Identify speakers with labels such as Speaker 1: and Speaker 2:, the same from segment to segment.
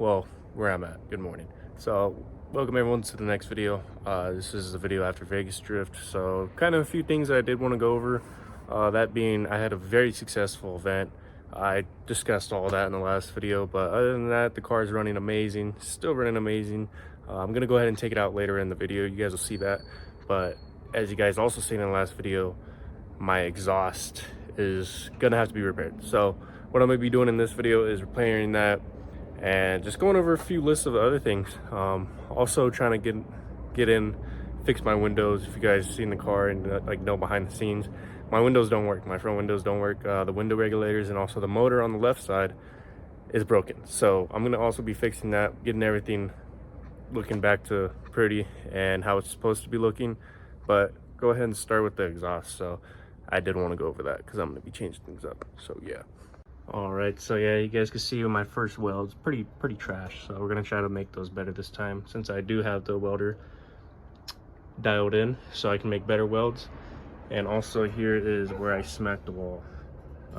Speaker 1: well, where I'm at. Good morning. So welcome everyone to the next video. This is the video after Vegas drift, so kind of a few things I did want to go over. That being, I had a very successful event. I discussed all that in the last video, but other than that, the car is running amazing, still running amazing. I'm gonna go ahead and take it out later in the video. You guys will see that. But as you guys also seen in the last video, my exhaust is gonna have to be repaired. So what I'm gonna be doing in this video is repairing that and just going over a few lists of other things. Also trying to fix my windows. If you guys seen the car and like know behind the scenes, my windows don't work. My front windows don't work. The window regulators and also the motor on the left side is broken. So I'm gonna also be fixing that, getting everything looking back to pretty and how it's supposed to be looking. But go ahead and start with the exhaust. So I did want to go over that because I'm going to be changing things up. So yeah. All right, so yeah, you guys can see my first welds pretty trash. So we're going to try to make those better this time, since I do have the welder dialed in so I can make better welds. And also here is where I smacked the wall.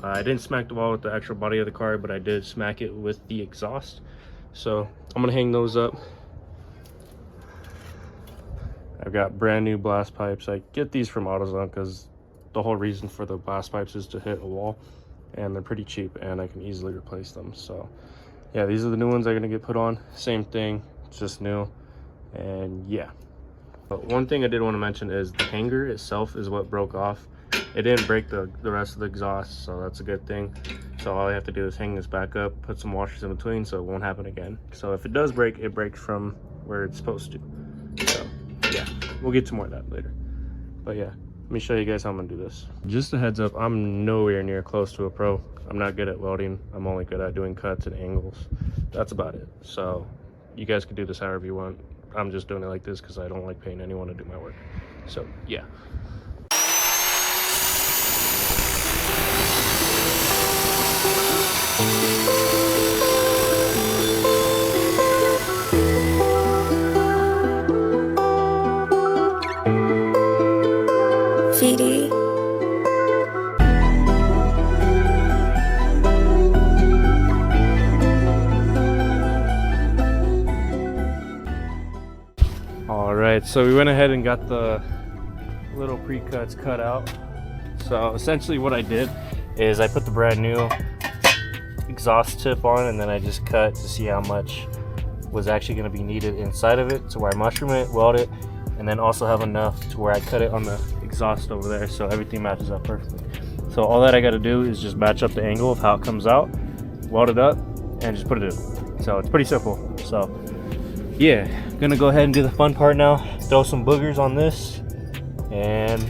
Speaker 1: I didn't smack the wall with the actual body of the car, but I did smack it with the exhaust. So I'm going to hang those up. I've got brand new blast pipes. I get these from AutoZone because the whole reason for the blast pipes is to hit a wall, and they're pretty cheap and I can easily replace them. So yeah, these are the new ones that are gonna get put on. Same thing, it's just new. And yeah, but one thing I did want to mention is the hanger itself is what broke off. It didn't break the rest of the exhaust, so that's a good thing. So all I have to do is hang this back up, put some washers in between so it won't happen again. So if it does break, it breaks from where it's supposed to. So yeah, we'll get to more of that later. But yeah, let me show you guys how I'm gonna do this. Just a heads up, I'm nowhere near close to a pro. I'm not good at welding. I'm only good at doing cuts and angles. That's about it. So you guys can do this however you want. I'm just doing it like this because I don't like paying anyone to do my work. So yeah. All right, so we went ahead and got the little pre-cuts cut out. So essentially what I did is I put the brand new exhaust tip on, and then I just cut to see how much was actually going to be needed inside of it, to where I mushroom it, weld it, and then also have enough to where I cut it on the exhaust over there so everything matches up perfectly. So all that I got to do is just match up the angle of how it comes out, weld it up, and just put it in. So it's pretty simple. So yeah, gonna go ahead and do the fun part now. Throw some boogers on this and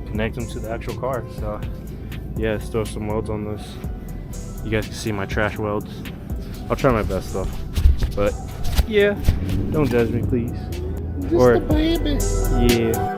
Speaker 1: connect them to the actual car. So yeah, let's throw some welds on this. You guys can see my trash welds. I'll try my best though. But yeah, don't judge me, please. Just or a baby. Yeah.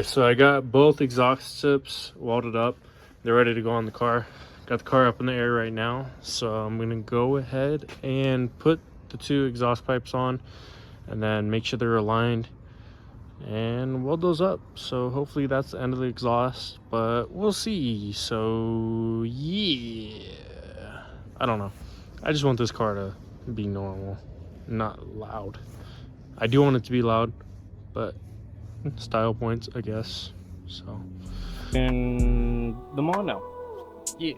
Speaker 1: So I got both exhaust tips welded up. They're ready to go on the car. Got the car up in the air right now. So I'm gonna go ahead and put the two exhaust pipes on and then make sure they're aligned and weld those up. So hopefully that's the end of the exhaust, but we'll see. So yeah, I don't know. I just want this car to be normal, not loud. I do want it to be loud, but style points, I guess. So and them on now. Yeah.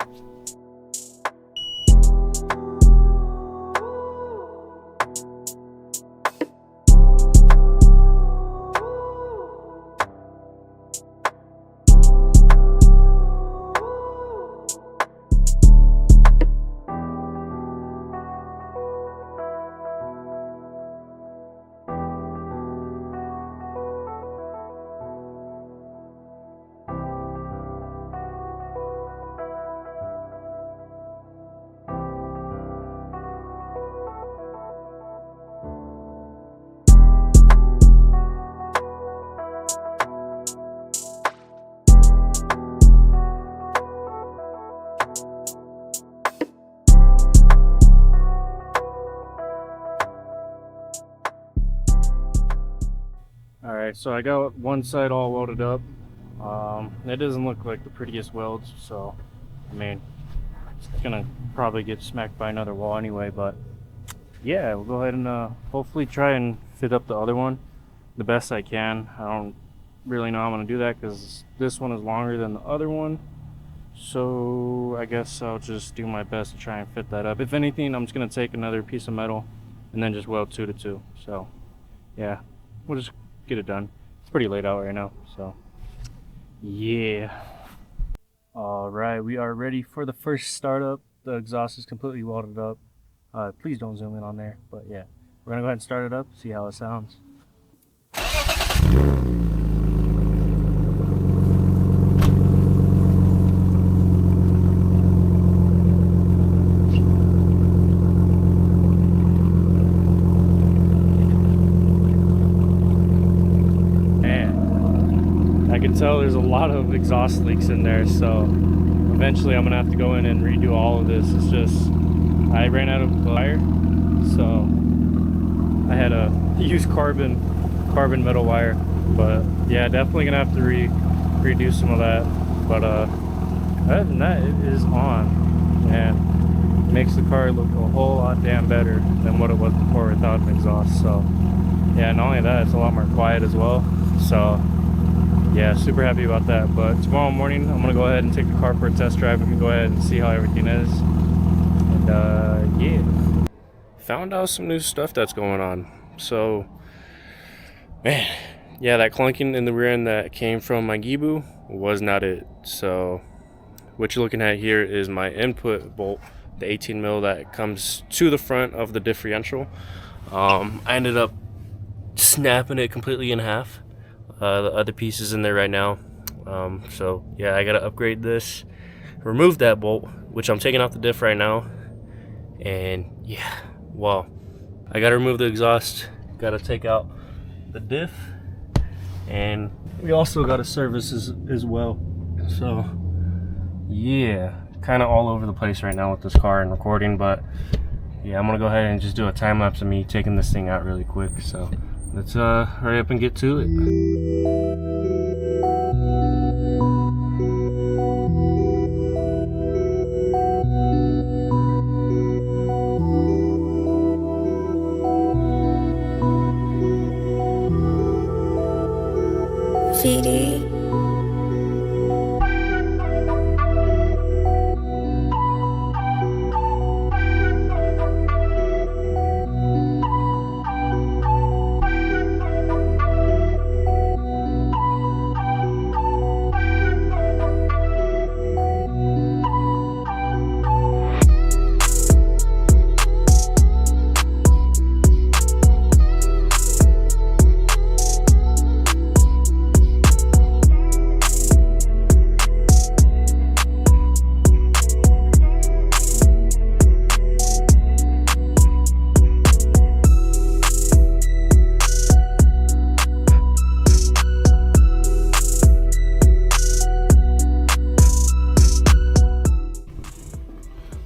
Speaker 1: All right, so I got one side all welded up. It doesn't look like the prettiest welds, so I mean, it's gonna probably get smacked by another wall anyway, but yeah, we'll go ahead and hopefully try and fit up the other one the best I can. I don't really know how I'm gonna do that because this one is longer than the other one, so I guess I'll just do my best to try and fit that up. If anything, I'm just gonna take another piece of metal and then just weld 2 to 2. So yeah, we'll just get it done. It's pretty late out right now, so yeah. All right, we are ready for the first startup. The exhaust is completely welded up. Please don't zoom in on there, but yeah, we're gonna go ahead and start it up, see how it sounds. I can tell there's a lot of exhaust leaks in there, so eventually I'm gonna have to go in and redo all of this. It's just I ran out of wire, so I had to use carbon metal wire. But yeah, definitely gonna have to redo some of that. But other than that, it is on, and it makes the car look a whole lot damn better than what it was before without an exhaust. So yeah, not only that, it's a lot more quiet as well. So yeah, super happy about that. But tomorrow morning I'm gonna go ahead and take the car for a test drive. We can go ahead and see how everything is. And yeah, found out some new stuff that's going on. So man, yeah, that clunking in the rear end that came from my Gibu was not it. So what you're looking at here is my input bolt, the 18 mil that comes to the front of the differential. I ended up snapping it completely in half. The other pieces in there right now. So yeah, I gotta upgrade this, remove that bolt, which I'm taking off the diff right now. And yeah, well, I gotta remove the exhaust, gotta take out the diff, and we also gotta service as well. So yeah, kind of all over the place right now with this car and recording, but yeah, I'm gonna go ahead and just do a time lapse of me taking this thing out really quick. So let's hurry up and get to it.
Speaker 2: VD.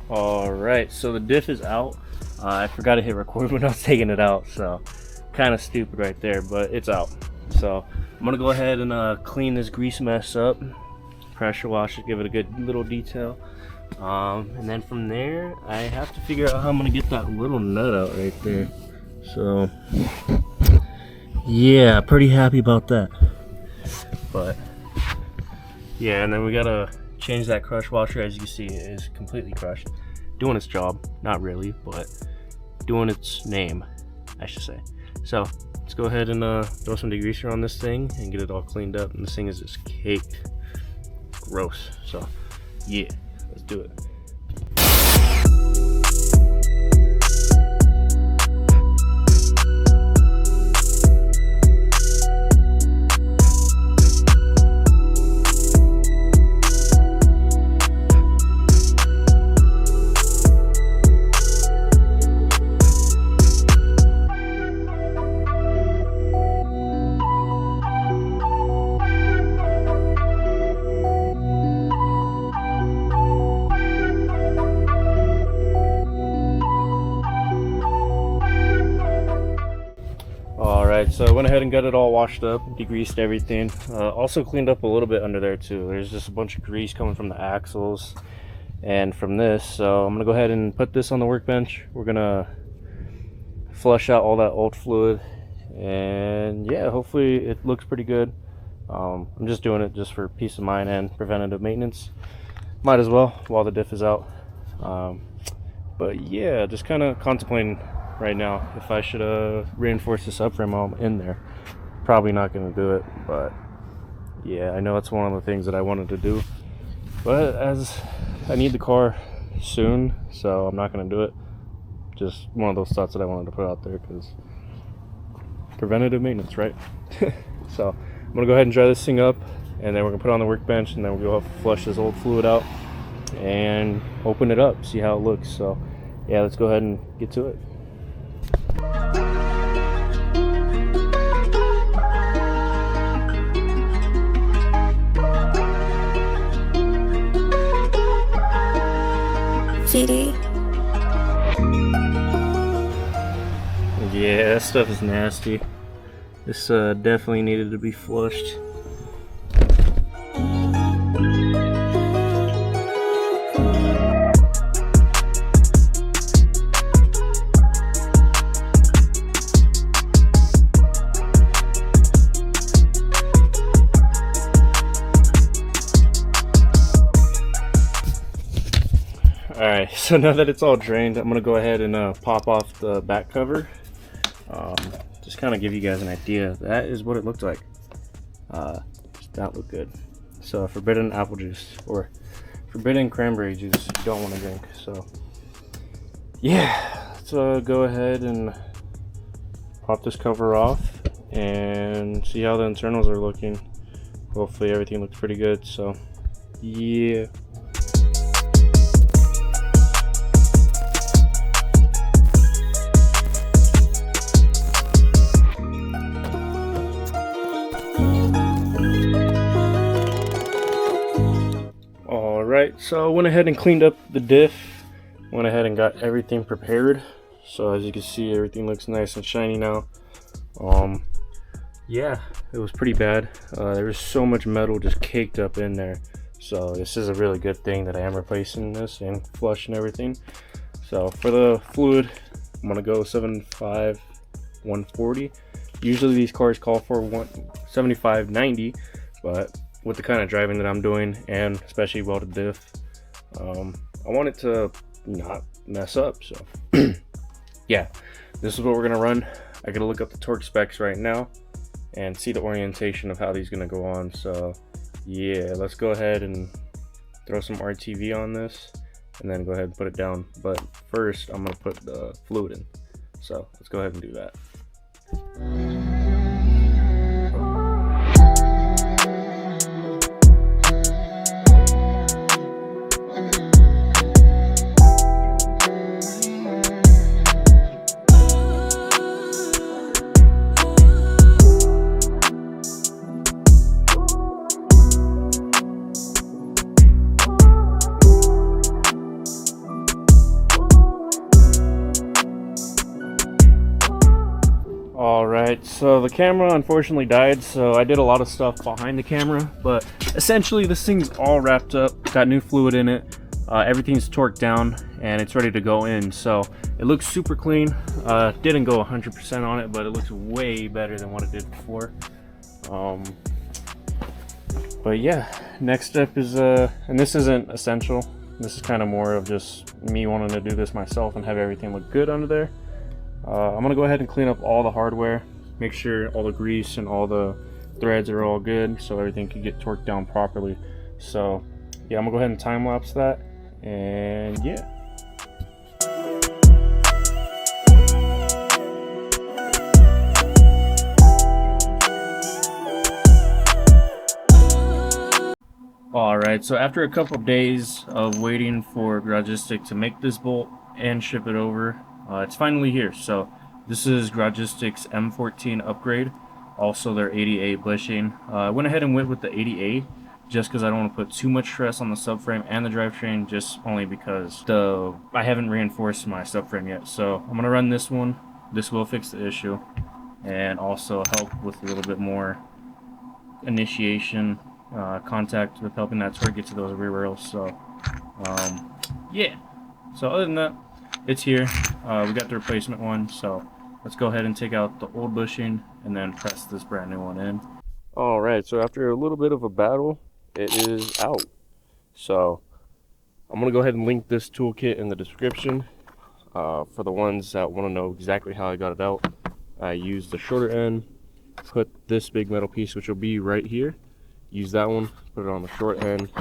Speaker 1: Alright, so the diff is out. I forgot to hit record when I was taking it out, so kind of stupid right there, but it's out. So I'm gonna go ahead and clean this grease mess up, pressure wash it, give it a good little detail, and then from there I have to figure out how I'm gonna get that little nut out right there. So yeah, pretty happy about that. But yeah, and then we gotta change that crush washer. As you can see, it is completely crushed, doing its job, not really, but doing its name, I should say. So let's go ahead and throw some degreaser on this thing and get it all cleaned up. And this thing is just caked, gross. So yeah, let's do it. Alright, so I went ahead and got it all washed up, degreased everything. Also cleaned up a little bit under there too. There's just a bunch of grease coming from the axles and from this. So I'm going to go ahead and put this on the workbench. We're going to flush out all that old fluid. And yeah, hopefully it looks pretty good. I'm just doing it just for peace of mind and preventative maintenance. Might as well while the diff is out. But yeah, just kind of contemplating right now if I should reinforce the subframe while I'm in there. Probably not going to do it, but yeah, I know it's one of the things that I wanted to do, but as I need the car soon, so I'm not going to do it. Just one of those thoughts that I wanted to put out there, because preventative maintenance, right? So I'm going to go ahead and dry this thing up, and then we're going to put it on the workbench, and then we'll go flush this old fluid out and open it up, see how it looks. So yeah, let's go ahead and get to it. Yeah, that stuff is nasty. This definitely needed to be flushed. Alright, so now that it's all drained, I'm going to go ahead and pop off the back cover. Just kind of give you guys an idea. That is what it looked like. Does not look good. So forbidden apple juice or forbidden cranberry juice you don't want to drink. So yeah, let's go ahead and pop this cover off and see how the internals are looking. Hopefully everything looks pretty good. So yeah. Alright, so I went ahead and cleaned up the diff, went ahead and got everything prepared. So as you can see, everything looks nice and shiny now. Yeah, it was pretty bad. There was so much metal just caked up in there. So this is a really good thing that I am replacing this and flushing everything. So for the fluid, I'm gonna go 75 140. Usually these cars call for 75 90, but with the kind of driving that I'm doing, and especially welded diff, I want it to not mess up. So yeah, this is what we're gonna run. I gotta look up the torque specs right now and see the orientation of how these gonna go on. So yeah, let's go ahead and throw some RTV on this and then go ahead and put it down. But first I'm gonna put the fluid in, so let's go ahead and do that. Alright, so the camera unfortunately died, so I did a lot of stuff behind the camera, but essentially this thing's all wrapped up, got new fluid in it, everything's torqued down, and it's ready to go in. So it looks super clean. Didn't go 100% on it, but it looks way better than what it did before. But yeah, next step is, and this isn't essential, this is kind of more of just me wanting to do this myself and have everything look good under there. I'm gonna go ahead and clean up all the hardware, make sure all the grease and all the threads are all good so everything can get torqued down properly. So yeah, I'm gonna go ahead and time lapse that, and yeah. Alright, so after a couple of days of waiting for Garagistic to make this bolt and ship it over, it's finally here. So this is Garagistic's M14 upgrade, also their 80A bushing. I went ahead and went with the 80A just because I don't want to put too much stress on the subframe and the drivetrain, just only because I haven't reinforced my subframe yet. So I'm going to run this one. This will fix the issue. and also help with a little bit more initiation contact with helping that torque get to those rear rails. So yeah, so other than that, it's here. We got the replacement one, so let's go ahead and take out the old bushing and then press this brand new one in. All right, so after a little bit of a battle, it is out. So I'm gonna go ahead and link this toolkit in the description for the ones that want to know exactly how I got it out. I used the shorter end, put this big metal piece, which will be right here, use that one, put it on the short end,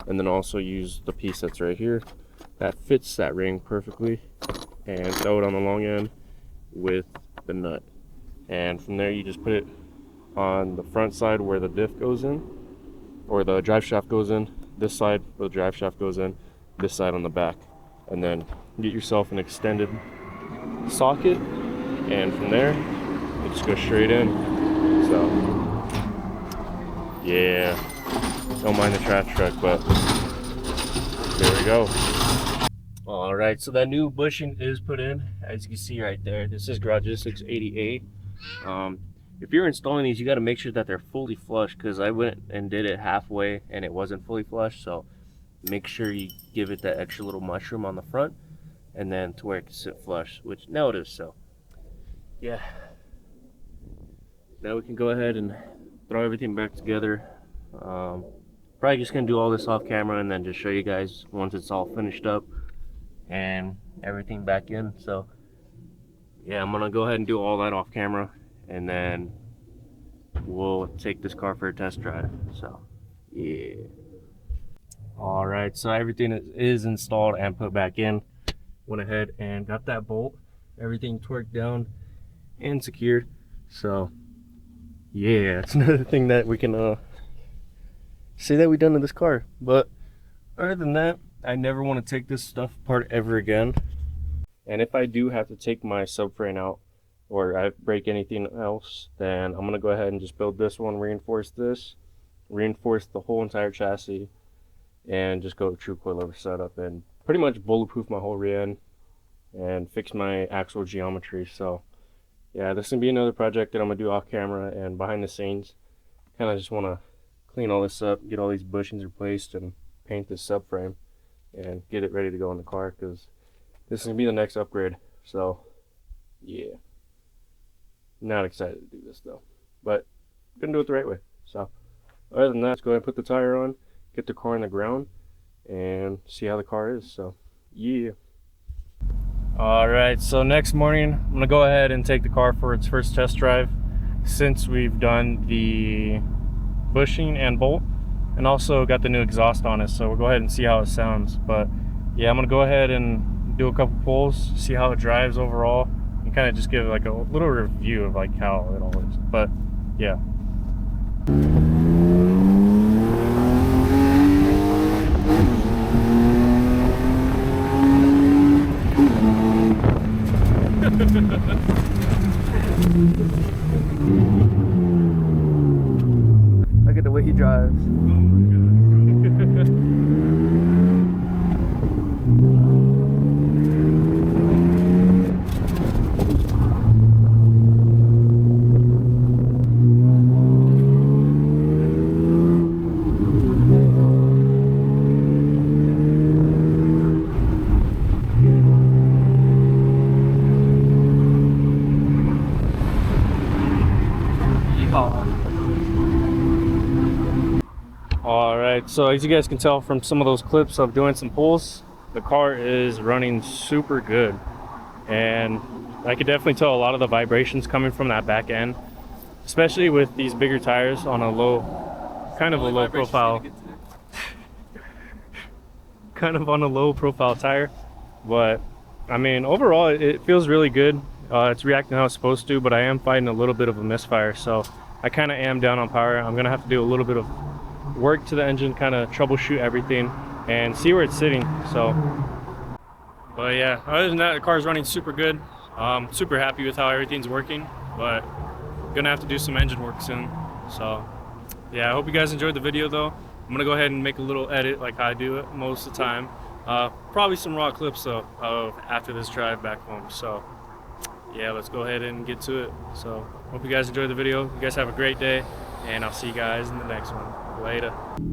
Speaker 1: and then also use the piece that's right here that fits that ring perfectly, and throw it on the long end with the nut. And from there you just put it on the front side where the diff goes in, or the drive shaft goes in, this side where the drive shaft goes in, this side on the back, and then get yourself an extended socket, and from there you just go straight in. So yeah, don't mind the trash truck, but there we go. All right, so that new bushing is put in, as you can see right there. This is Garage6 88. If you're installing these, you got to make sure that they're fully flush, because I went and did it halfway and it wasn't fully flush. So make sure you give it that extra little mushroom on the front, and then to where it can sit flush, which now it is. So yeah, now we can go ahead and throw everything back together. Probably just gonna do all this off camera and then just show you guys once it's all finished up and everything back in. So yeah, I'm gonna go ahead and do all that off camera, and then we'll take this car for a test drive. So yeah. All right, so everything is installed and put back in. Went ahead and got that bolt, everything torqued down and secured. So yeah, it's another thing that we can say that we done to this car. But other than that, I never want to take this stuff apart ever again. And if I do have to take my subframe out, or I break anything else, then I'm gonna go ahead and just build this one, reinforce this, reinforce the whole entire chassis, and just go true coilover setup and pretty much bulletproof my whole rear end and fix my axle geometry. So yeah, this is gonna be another project that I'm gonna do off camera and behind the scenes. Kind of just want to clean all this up, get all these bushings replaced, and paint this subframe and get it ready to go in the car, because this is gonna be the next upgrade. So yeah, not excited to do this though, but gonna do it the right way. So other than that, let's go ahead and put the tire on, get the car in the ground, and see how the car is. So yeah. All right, so next morning I'm gonna go ahead and take the car for its first test drive, since we've done the bushing and bolt and also got the new exhaust on it. So we'll go ahead and see how it sounds. But yeah, I'm gonna go ahead and do a couple pulls, see how it drives overall, and kind of just give like a little review of like how it all is. But yeah. Look at the way he drives. Alright, so as you guys can tell from some of those clips of doing some pulls, the car is running super good, and I could definitely tell a lot of the vibrations coming from that back end, especially with these bigger tires on a low, kind of a low profile kind of on a low profile tire. But I mean, overall it feels really good. It's reacting how it's supposed to, but I am fighting a little bit of a misfire, so I kind of am down on power. I'm gonna have to do a little bit of work to the engine, kind of troubleshoot everything and see where it's sitting. So but yeah, other than that, the car's running super good. Super happy with how everything's working, but gonna have to do some engine work soon. So yeah, I hope you guys enjoyed the video though. I'm gonna go ahead and make a little edit like I do it most of the time. Probably some raw clips though of after this drive back home. So yeah, let's go ahead and get to it. So hope you guys enjoyed the video. You guys have a great day, and I'll see you guys in the next one. Later.
Speaker 2: Oh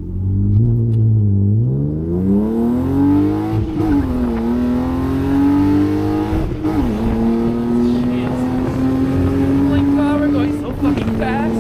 Speaker 2: my god, we're going so fucking fast.